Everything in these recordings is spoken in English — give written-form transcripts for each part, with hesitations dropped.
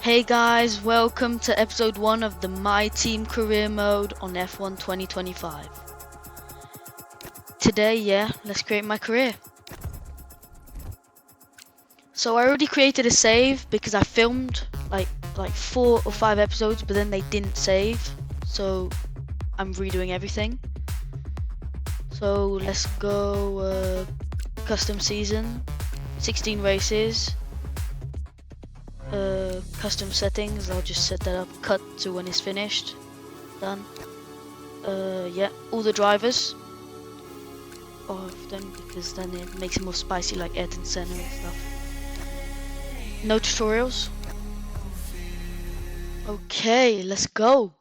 Hey guys, welcome to episode 1 of the My Team career mode on F1 2025. Today, let's create my career. So I already created a save because I filmed like 4 or 5 episodes, but then they didn't save. So I'm redoing everything. So let's go custom season, 16 races. Custom settings, I'll just set that up, cut to when it's finished. Done. All the drivers of them because then it makes it more spicy, like Ayrton Senna and stuff. No tutorials. Okay, let's go.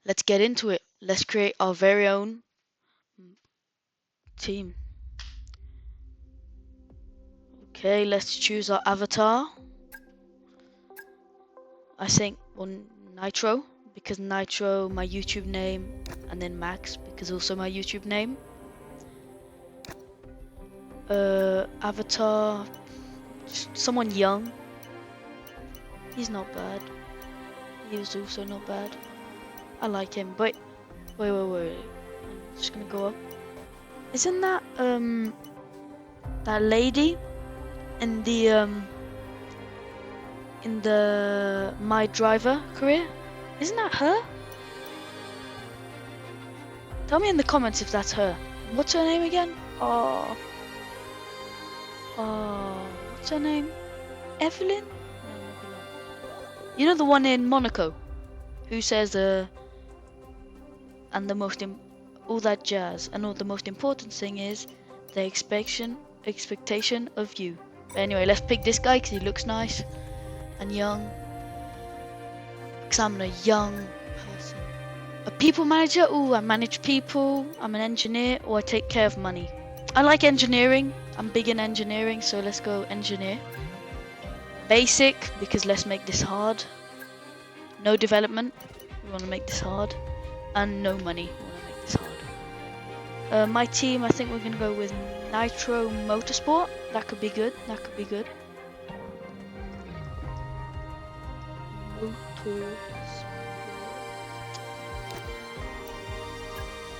Let's get into it. Let's create our very own team. Okay, let's choose our avatar. I think Nitro, because Nitro my YouTube name, and then Max because also my YouTube name. Avatar, someone young. He's not bad. He was also not bad. I like him, but wait. I'm just gonna go up. Isn't that that lady in the My Driver career? Isn't that her? Tell me in the comments if that's her. What's her name again? What's her name? Evelyn? No, maybe not. You know the one in Monaco, who says and all that jazz, and all the most important thing is the expectation of you. But anyway, let's pick this guy because he looks nice and young. Because I'm a young person. A people manager? Ooh, I manage people. I'm an engineer, or I take care of money. I like engineering. I'm big in engineering, so let's go engineer. Basic, because let's make this hard. No development. We want to make this hard. And no money. We want to make this hard. My team, I think we're going to go with Nitro Motorsport. That could be good.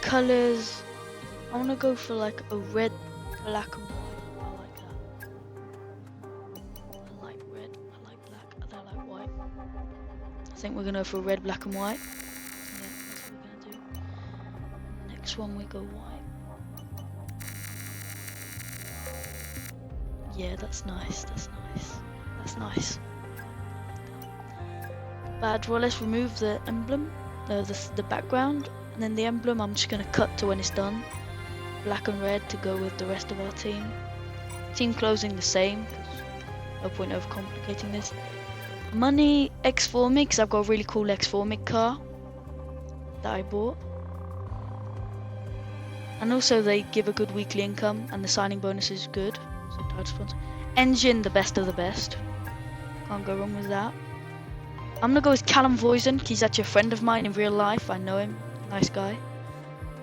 Colors, I want to go for like a red, black and white. I like that. I like red, I like black, I like white. I think we're going to go for red, black and white. Yeah, that's what we're going to do. Next one we go white. Yeah, that's nice. Bad, well, let's remove the emblem, the background, and then the emblem I'm just going to cut to when it's done. Black and red to go with the rest of our team. Team closing the same, because no point overcomplicating this. Money X4MiG, because I've got a really cool X4MiG car that I bought. And also they give a good weekly income, and the signing bonus is good. So title sponsor. Engine, the best of the best. Can't go wrong with that. I'm gonna go with Callum Voisin, he's actually a friend of mine in real life. I know him, nice guy.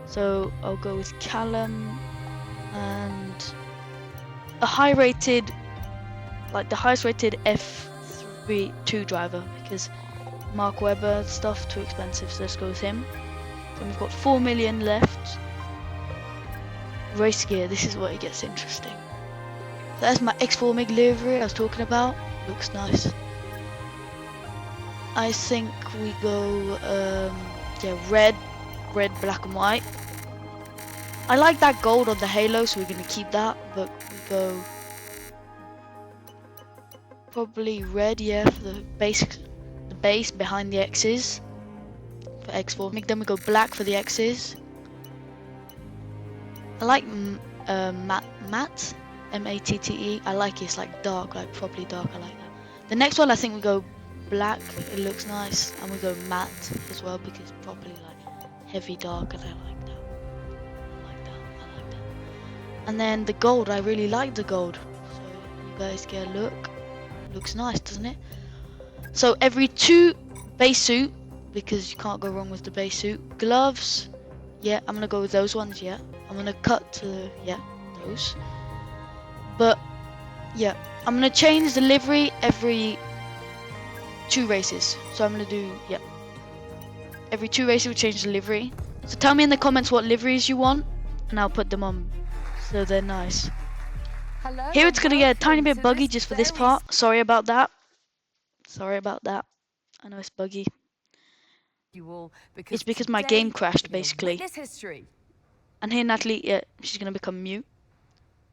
So I'll go with Callum and a the highest rated F2 driver, because Mark Webber stuff too expensive, so let's go with him. Then we've got 4 million left. Race gear, this is where it gets interesting. So that's my X4MiG livery I was talking about. Looks nice. I think we go red, black and white. I like that gold on the halo, so we're gonna keep that, but we go probably red, for the base behind the X's for X4MiG. Then we go black for the X's. I like matte, M-A-T-T-E. I like it. It's like dark, like properly dark. I like that. The next one, I think we go black. It looks nice, and we go matte as well because it's probably like heavy dark, and I like that. And then the gold, I really like the gold. So you guys get a look. Looks nice, doesn't it? So every 2 base suit, because you can't go wrong with the base suit. Gloves, I'm gonna go with those ones. I'm gonna cut to those. But I'm gonna change the livery every 2 races. So I'm gonna do, yeah. Every 2 races we'll change the livery. So tell me in the comments what liveries you want, and I'll put them on so they're nice. Hello, Here it's gonna get a tiny welcome bit to buggy this just for this very part. Sorry about that. Sorry about that. I know it's buggy. you all It's because my today game crashed we're gonna basically. witness history. And here Natalie, yeah, she's gonna become mute.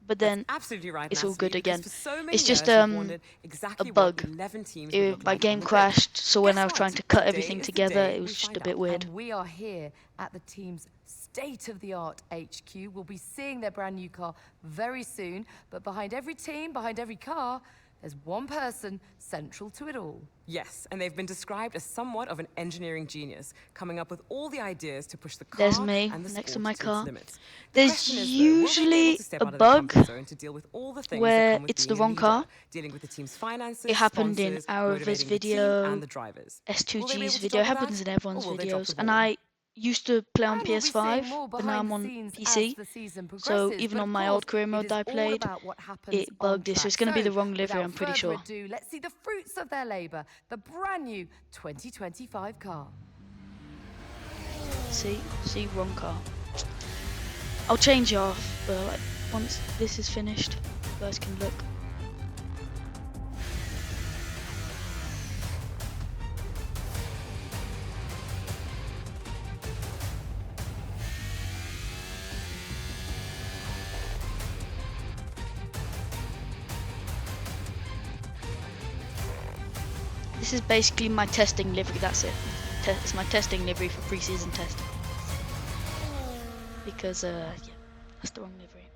But That's then absolutely right, it's all Natalie, good because again. for so many It's just years we've a wondered exactly what bug. 11 teams would look My like on game the grid. crashed, so when Guess I was trying what? to cut Today everything is the together, day it we was just find a bit out. weird. And we are here at the team's state-of-the-art HQ. We'll be seeing their brand new car very soon, but behind every team, behind every car, there's one person central to it all. Yes, and they've been described as somewhat of an engineering genius, coming up with all the ideas to push the car There's me and the next to sport my to car. its limits. The There's question is, though, will they be able usually to step a out of their bug comfort zone to deal with all the things that where come with it's being the a wrong leader, car. dealing with the team's finances, It happened in sponsors, Aravi's motivating the team video, and the drivers. Will they be S2G's able to video, it topple happens that, in everyone's or will they drop the videos. And ball? I used to play on And we'll be seeing PS5, more but now behind I'm the on scenes PC. as the season So progresses. even But on of my course, old career it mode is that I all played, about what happens it on bugged it. So track. it's going to be the wrong livery, without I'm pretty further sure. ado, let's see the fruits of their labor, the brand new 2025 car. See, wrong car. I'll change it off, but like once this is finished, you guys can look. This is basically my testing livery, that's it. It's my testing livery for pre-season testing. Because, yeah, that's the wrong livery.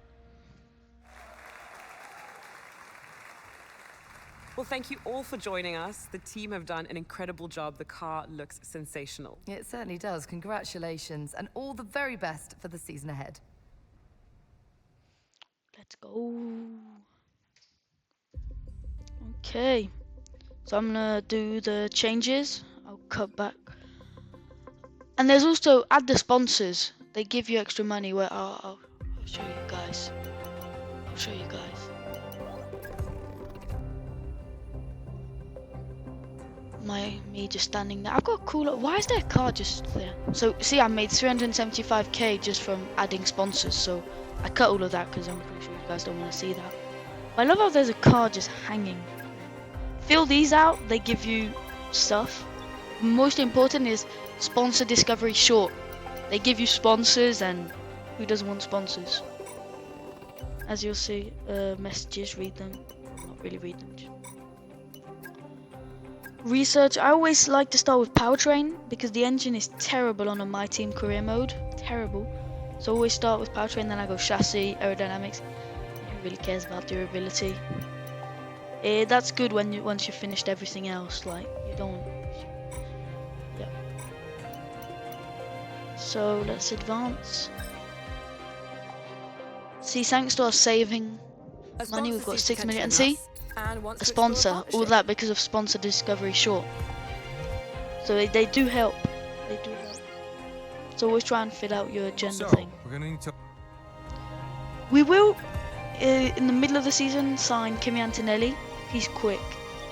Well, thank you all for joining us. The team have done an incredible job. The car looks sensational. It certainly does. Congratulations, and all the very best for the season ahead. Let's go. Okay. So I'm gonna do the changes. I'll cut back. And there's also add the sponsors. They give you extra money. Where I'll show you guys. I'll show you guys. Me just standing there. I've got a cool. Why is there a car just there? So see, I made 375k just from adding sponsors. So I cut all of that because I'm pretty sure you guys don't want to see that. But I love how there's a car just hanging. Fill these out. They give you stuff. Most important is sponsor discovery short. They give you sponsors, and who doesn't want sponsors? As you'll see, messages, read them. Not really read them. Research. I always like to start with powertrain because the engine is terrible on a My Team career mode. Terrible. So always start with powertrain, then I go chassis, aerodynamics. Who really cares about durability? That's good when once you've finished everything else. Like you don't. Yeah. So let's advance. See, thanks to our saving money, we've got 6 million. And see, a sponsor, all that because of sponsor discovery short. So they do help. They do help. So always try and fill out your agenda thing. We're gonna need to. We will, in the middle of the season, sign Kimi Antonelli. He's quick.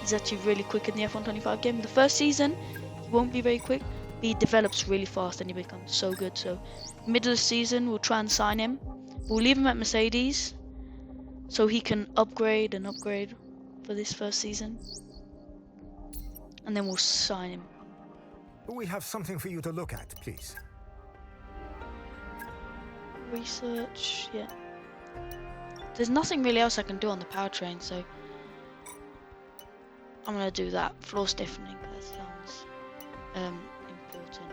He's actually really quick in the F125 game. The first season, he won't be very quick, but he develops really fast and he becomes so good. So, middle of the season, we'll try and sign him. We'll leave him at Mercedes, so he can upgrade and upgrade for this first season. And then we'll sign him. We have something for you to look at, please. Research, yeah. There's nothing really else I can do on the powertrain, so I'm gonna do that. Floor stiffening, that sounds important.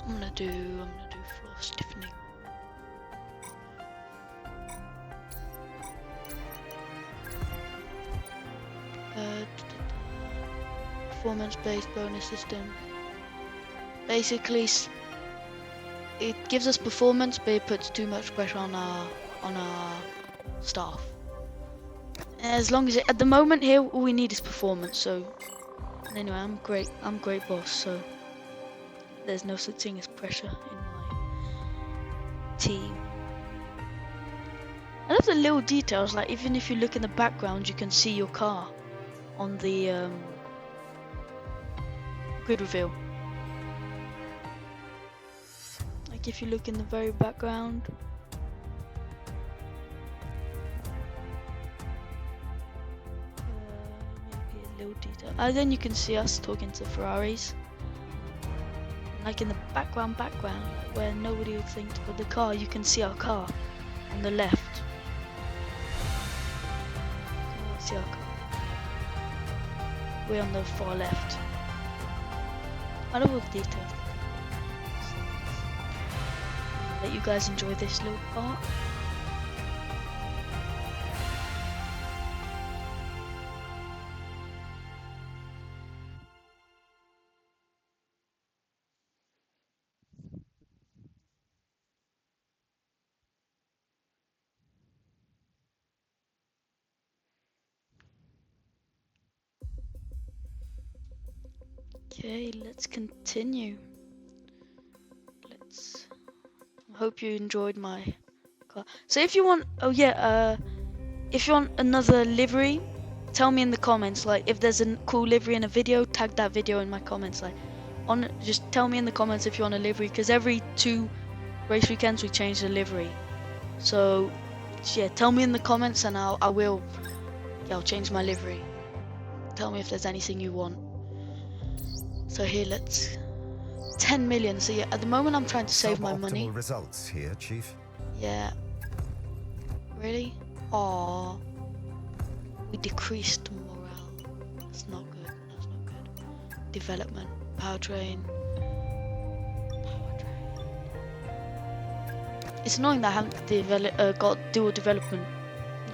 I'm gonna do floor stiffening. Performance-based bonus system. Basically, it gives us performance, but it puts too much pressure on our staff. As long as at the moment here, all we need is performance. So anyway, I'm great boss. So there's no such thing as pressure in my team. other little details, like even if you look in the background, you can see your car on the grid reveal. Like if you look in the very background. Maybe a little detail. And then you can see us talking to Ferraris. Like in the background, where nobody would think to put the car, you can see our car on the left. You can see our car. We're on the far left. I love all the details. Let you guys enjoy this little part. Okay, let's continue. I hope you enjoyed my car. So if you want, if you want another livery, tell me in the comments. Like if there's a cool livery in a video, tag that video in my comments. Like just tell me in the comments if you want a livery, because every 2 race weekends we change the livery. So yeah, tell me in the comments and I'll change my livery. Tell me if there's anything you want. So here, let's 10 million. So yeah, at the moment I'm trying to save my money. Results here, Chief. Yeah. Really? Aww. We decreased morale. That's not good. That's not good. Development. Powertrain. It's annoying that I haven't got dual development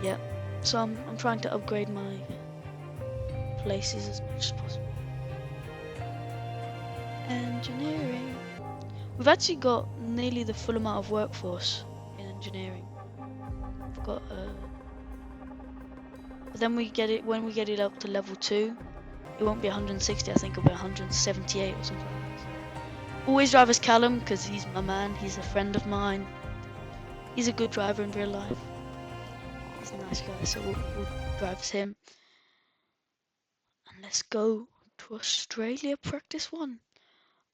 yet. So I'm trying to upgrade my places as much as possible. Engineering. We've actually got nearly the full amount of workforce in engineering. We've got but then when we get it up to level 2, it won't be 160, I think it'll be 178 or something like that. Always drive as Callum, because he's my man, he's a friend of mine. He's a good driver in real life. He's a nice guy, so we'll drive as him. And let's go to Australia practice 1.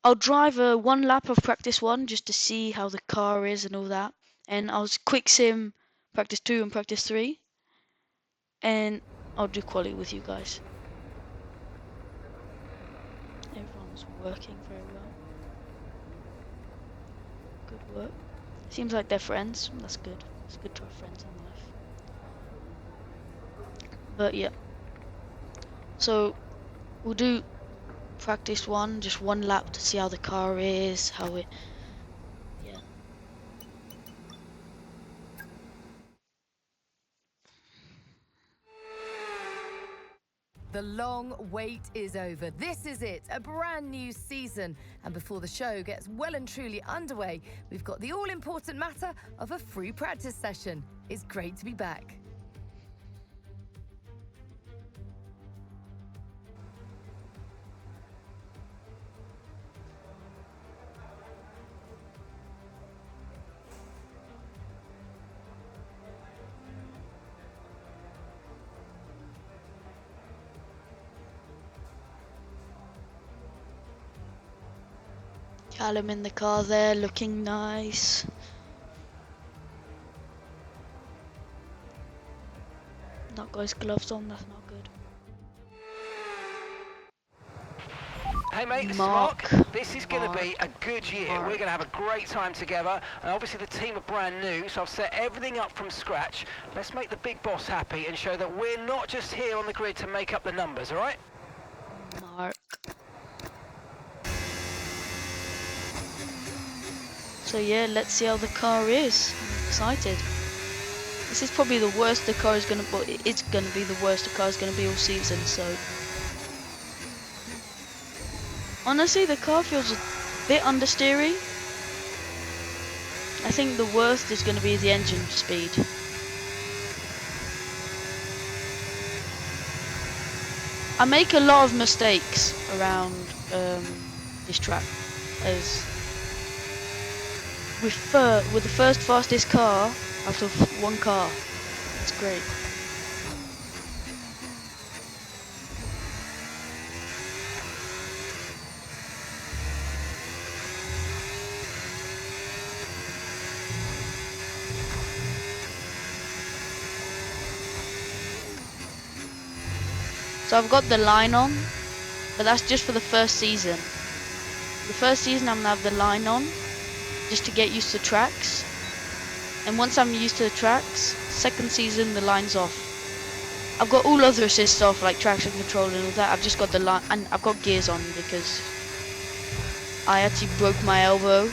I'll drive 1 lap of practice 1 just to see how the car is and all that. And I'll quick sim practice 2 and practice 3. And I'll do quali with you guys. Everyone's working very well. Good work. Seems like they're friends. That's good. It's good to have friends in life. But yeah. So we'll do practice 1, just 1 lap to see how the car is, how it, yeah. The long wait is over. This is it, a brand new season. And before the show gets well and truly underway, we've got the all-important matter of a free practice session. It's great to be back. Callum in the car there, looking nice. Not got his gloves on, that's not good. Hey mate, this Mark. is Mark. This is going to be a good year. We're going to have a great time together. And obviously the team are brand new, so I've set everything up from scratch. Let's make the big boss happy and show that we're not just here on the grid to make up the numbers, all right? Mark. So yeah, let's see how the car is. I'm excited. This is probably the worst the car is going to, but it's going to be the worst the car is going to be all season, so. Honestly, the car feels a bit understeery. I think the worst is going to be the engine speed. I make a lot of mistakes around this track, as with the first fastest car out of 1 car, That's great. So I've got the line on, but that's just for the first season. The first season I'm gonna have the line on, just to get used to tracks. And once I'm used to the tracks, second season the line's off. I've got all other assists off, like traction control and all that. I've just got the line, and I've got gears on because I actually broke my elbow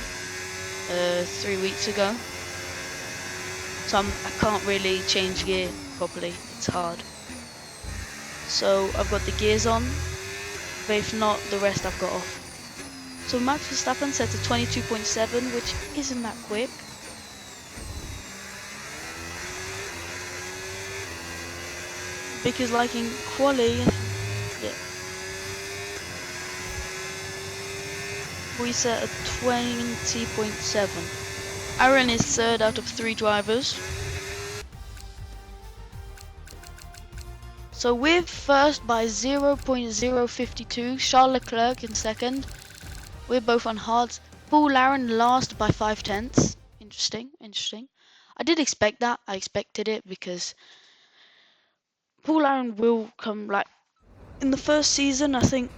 3 weeks ago. So I can't really change gear properly, it's hard. So I've got the gears on, but if not, the rest I've got off. So Max Verstappen set to 22.7, which isn't that quick. Because like in quali, yeah, we set at 20.7. Aaron is third out of 3 drivers. So we're first by 0.052, Charles Leclerc in second. We're both on hards. Paul Aaron last by 5/10. Interesting, interesting. I did expect that. I expected it because Paul Aaron will come, like, in the first season, I think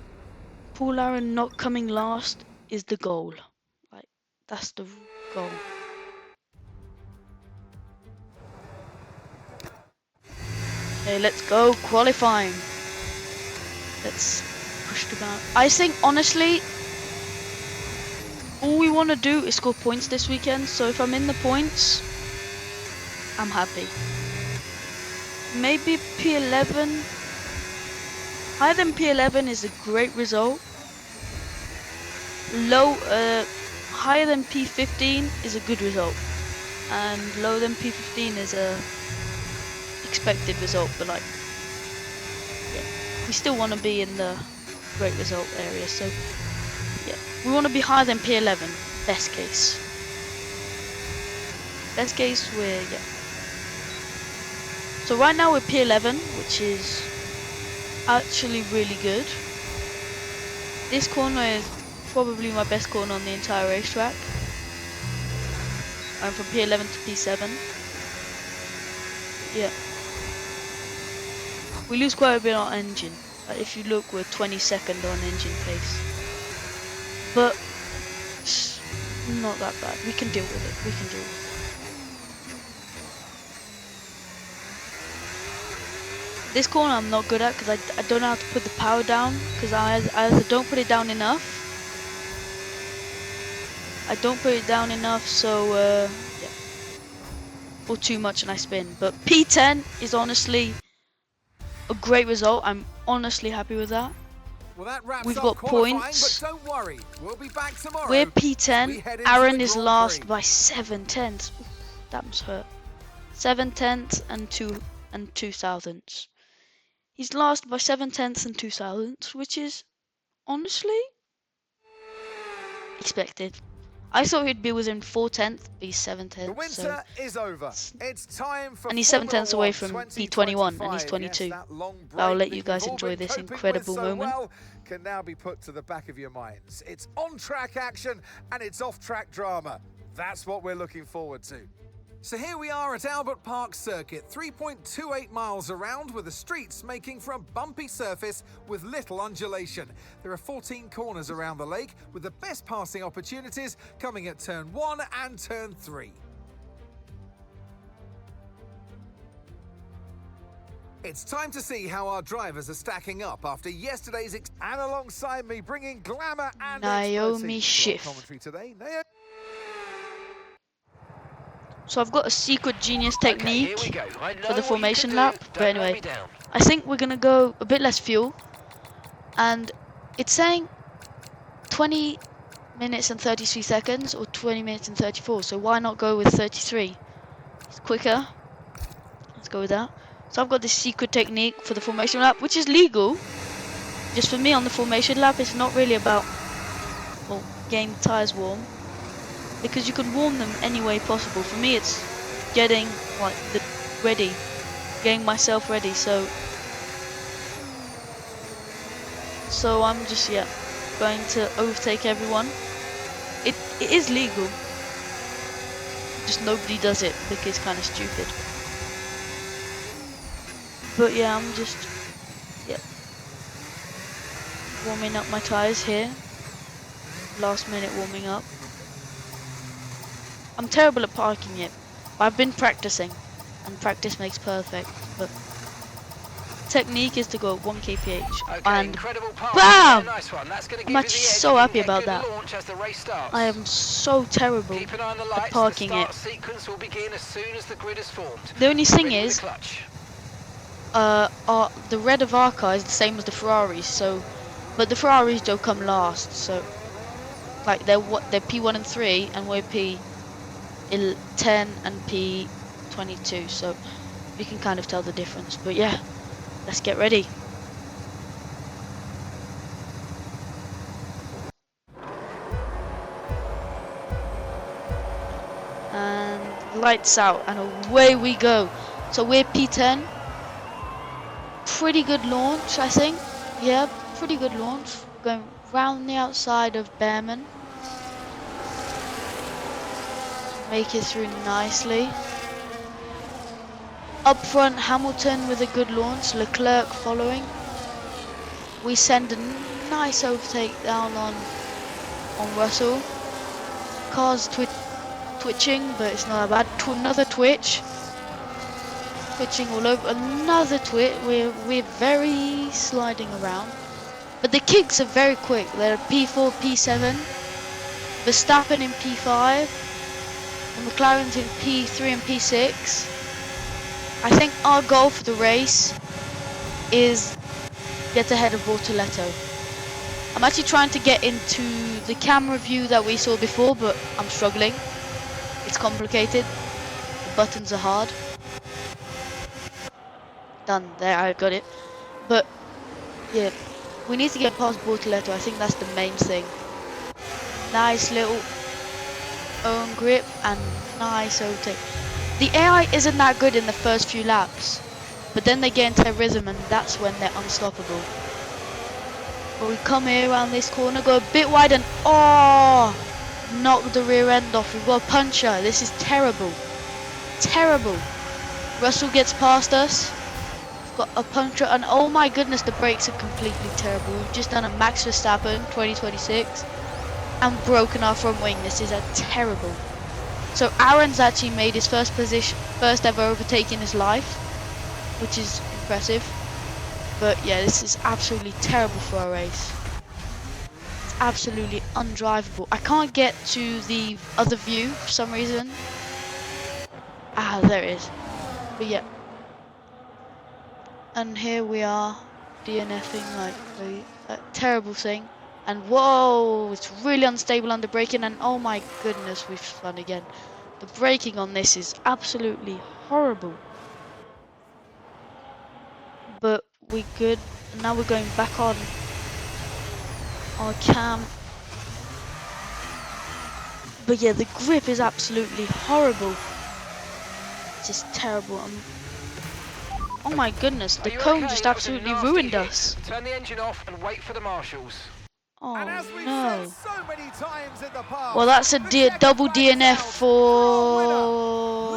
Paul Aaron not coming last is the goal. Like, that's the goal. Okay, let's go qualifying. Let's push the bound. I think honestly, all we want to do is score points this weekend. So if I'm in the points, I'm happy. Maybe P11. Higher than P11 is a great result. Higher than P15 is a good result, and lower than P15 is a expected result. But like, yeah, we still want to be in the great result area. So yeah, we want to be higher than P11. Best case. Best case we're yeah. So right now we're P11, which is actually really good. This corner is probably my best corner on the entire racetrack. I'm from P11 to P7. Yeah. We lose quite a bit on engine. If you look, we're 22nd on engine pace. But it's not that bad. We can deal with it. We can deal with it. This corner I'm not good at because I don't know how to put the power down, because I either don't put it down enough. I don't put it down enough, so yeah, or too much and I spin. But P10 is honestly a great result. I'm honestly happy with that. Well, that wraps We've up got qualifying, points. but don't worry, we'll be back tomorrow. We're We P10. head into Aaron the is Grand last Prix. by 7/10. That must hurt. 7/10 and 2 thousandths. He's last by 7/10 and 2 thousandths, which is honestly expected. I thought he'd be within 4/10, but he's 7/10. The winter is over. It's time for And he's Formula 7/10 away 1 from 2025. P21, and he's 22. Yes, that long break I'll let that you guys you've all enjoy been this coping incredible with so moment. well can now be put to the back of your minds. It's on-track action and it's off-track drama. That's what we're looking forward to. So here we are at Albert Park Circuit, 3.28 miles around, with the streets making for a bumpy surface with little undulation. There are 14 corners around the lake, with the best passing opportunities coming at turn 1 and turn 3. It's time to see how our drivers are stacking up after yesterday's and alongside me, bringing glamour and Naomi expertise Schiff. to our commentary today. Naomi. So I've got a secret genius Okay, technique here we go. I know for the what you formation can do. lap. Don't But let anyway, me down. I think we're gonna go a bit less fuel, and it's saying 20 minutes and 33 seconds or 20 minutes and 34. So why not go with 33? It's quicker. Let's go with that. So I've got this secret technique for the formation lap, which is legal. Just for me on the formation lap, it's not really about, well, getting the tires warm, because you can warm them any way possible. For me, it's getting like ready getting myself ready. So I'm just going to overtake everyone. It is legal, just nobody does it because it's kind of stupid. But yeah, I'm just warming up my tires here. Last minute warming up. I'm terrible at parking it. I've been practicing, and practice makes perfect. But technique is to go 1 kph Okay, and incredible pass. BAM! Yeah, nice one. That's going to give I'm you actually the edge. so You can happy get about good that. launch as the race starts. I am so terrible Keep an eye on the at lights. parking The it. start sequence will begin as soon as the grid is formed. The only thing Ready with is, the clutch. the red of our car is the same as the Ferraris, so, but the Ferraris don't come last, so, like, they're P1 and 3, and we're P10 and P22, so you can kind of tell the difference. But yeah, let's get ready. And lights out, and away we go. So we're P10. Pretty good launch, I think. Yeah, pretty good launch. Going round the outside of Behrman. Make it through nicely. Up front, Hamilton with a good launch. Leclerc following. We send a nice overtake down on Russell. Car's twitching, but it's not that bad. Another twitch. Twitching all over. Another twitch. We're very sliding around. But the kicks are very quick. They're P4, P7. Verstappen in P5. The McLaren's in P3 and P6. I think our goal for the race is get ahead of Bortoletto. I'm actually trying to get into the camera view that we saw before, but I'm struggling. It's complicated. The buttons are hard. Done. There, I got it. But yeah, we need to get past Bortoletto. I think that's the main thing. Nice little own grip and nice overtake. The AI isn't that good in the first few laps, but then they get into a rhythm and that's when they're unstoppable. But we come here around this corner, go a bit wide and knock the rear end off. We've got a puncher. This is terrible. Terrible. Russell gets past us. We've got a puncher and oh my goodness, the brakes are completely terrible. We've just done a Max Verstappen 2026 and broken our front wing. This is a terrible. So Aaron's actually made his first ever overtake in his life, which is impressive. But yeah, this is absolutely terrible for a race. It's absolutely undrivable. I can't get to the other view for some reason. Ah, there it is. But yeah. And here we are, DNFing like a terrible thing. And whoa, it's really unstable under braking, and oh my goodness, we've spun again. The braking on this is absolutely horrible. But we good. And now we're going back on our cam. But yeah, the grip is absolutely horrible. It's just terrible. Oh my goodness, the cone just absolutely ruined us. Turn the engine off and wait for the marshals. Oh No. no. So many times in the past, Well, that's a double DNF for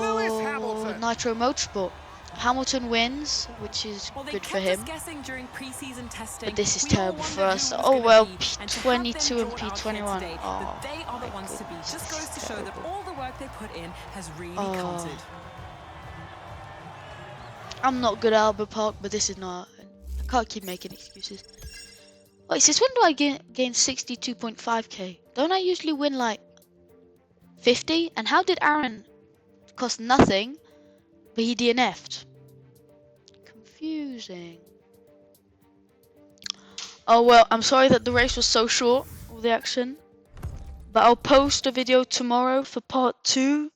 Lewis for Hamilton. Nitro Motorsport. Hamilton wins, which is Well, they good for kept him. us guessing during pre-season testing. But this is We all terrible wondered for who us. was Oh gonna well, be, and to have them P22 and drawn out here P21. today, Oh, that they are the my ones to beat. goodness, Just this goes is to show that terrible. all the work they put in has really Oh. counted. I'm not good at Albert Park, but this is not. I can't keep making excuses. Wait, since when do I gain 62.5k? Don't I usually win like 50? And how did Aaron cost nothing, but he DNF'd? Confusing. Oh well, I'm sorry that the race was so short, all the action. But I'll post a video tomorrow for part 2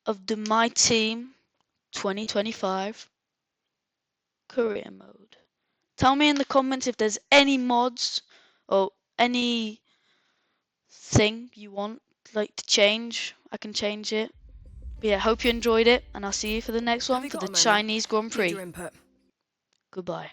of the My Team 2025 career mode. Tell me in the comments if there's any mods or any thing you want like to change. I can change it. But yeah, hope you enjoyed it, and I'll see you for the next Have one you Oh, for got the a moment? Chinese Grand Need Prix. your input. Goodbye.